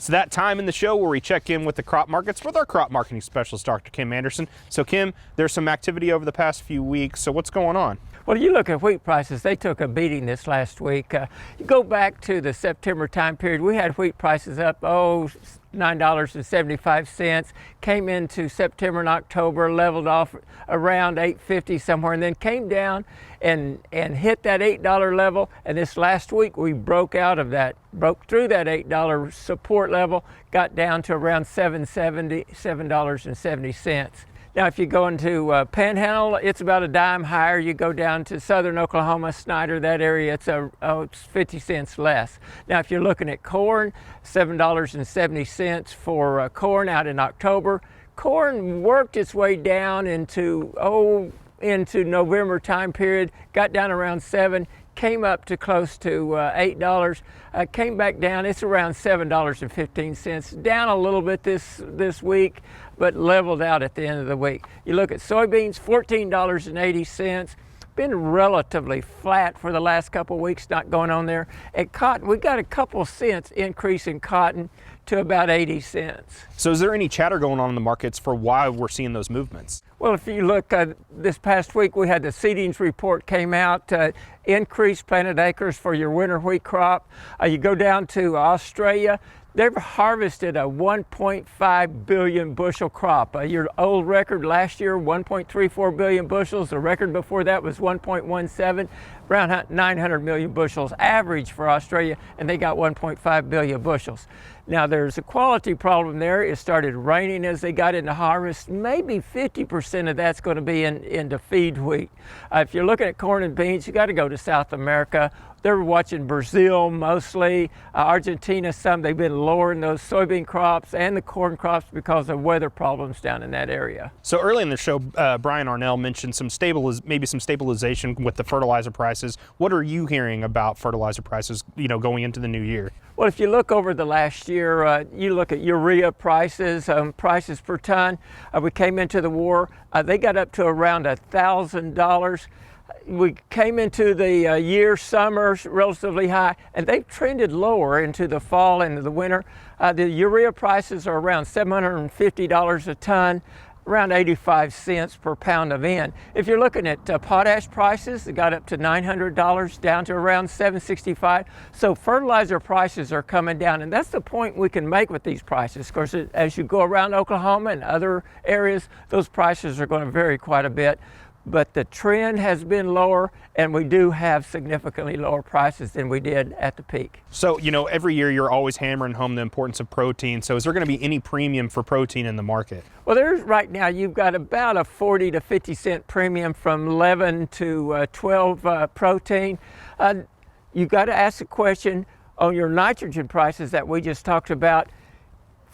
It's that time in the show where we check in with the crop markets with our crop marketing specialist, Dr. Kim Anderson. So Kim, there's some activity over the past few weeks. So what's going on? Well, you look at wheat prices, they took a beating this last week. You go back to the September time period, we had wheat prices up, $9.75. Came into September and October, leveled off around $8.50 somewhere, and then came down and hit that $8 level. And this last week, we broke out of that, broke through that $8 support level, got down to around $7.70. Now, if you go into Panhandle, it's about a dime higher. You go down to southern Oklahoma, Snyder, that area, it's 50 cents less. Now, if you're looking at corn, $7.70 for corn out in October. Corn worked its way down into November time period, got down around 7, came up to close to $8, came back down. It's around $7.15, down a little bit this week, but leveled out at the end of the week. You look at soybeans, $14.80. Been relatively flat for the last couple of weeks, not going on there. At cotton, we got a couple cents increase in cotton to about 80 cents. So is there any chatter going on in the markets for why we're seeing those movements? Well, if you look this past week, we had the seedings report came out, increased planted acres for your winter wheat crop. You go down to Australia, they've harvested a 1.5 billion bushel crop. Your old record last year, 1.34 billion bushels. The record before that was 1.17, around 900 million bushels average for Australia, and they got 1.5 billion bushels. Now, there's a quality problem there. It started raining as they got into harvest. Maybe 50% of that's going to be into feed wheat. If you're looking at corn and beans, you got to go to South America. They're watching Brazil mostly, Argentina some. They've been lowering those soybean crops and the corn crops because of weather problems down in that area. So early in the show, Brian Arnell mentioned maybe some stabilization with the fertilizer prices. What are you hearing about fertilizer prices, going into the new year? Well, if you look over the last year, you look at urea prices, prices per ton. We came into the war, they got up to around $1,000. We came into the year, summer, relatively high, and they've trended lower into the fall and the winter. The urea prices are around $750 a ton, around 85 cents per pound of N. If you're looking at potash prices, it got up to $900, down to around $765. So fertilizer prices are coming down, and that's the point we can make with these prices. Of course, as you go around Oklahoma and other areas, those prices are going to vary quite a bit. But the trend has been lower, and we do have significantly lower prices than we did at the peak. So, every year you're always hammering home the importance of protein. So is there going to be any premium for protein in the market? Well, right now you've got about a 40 to 50 cent premium from 11 to 12 protein. You've got to ask the question on your nitrogen prices that we just talked about.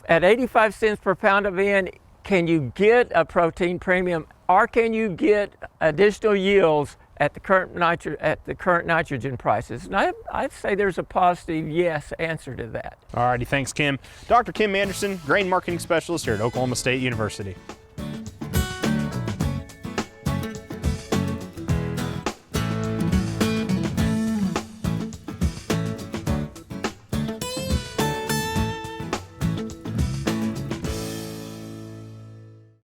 At 85 cents per pound of N, can you get a protein premium, or can you get additional yields at the current nitrogen prices? And I'd say there's a positive yes answer to that. All righty, thanks, Kim. Dr. Kim Anderson, grain marketing specialist here at Oklahoma State University.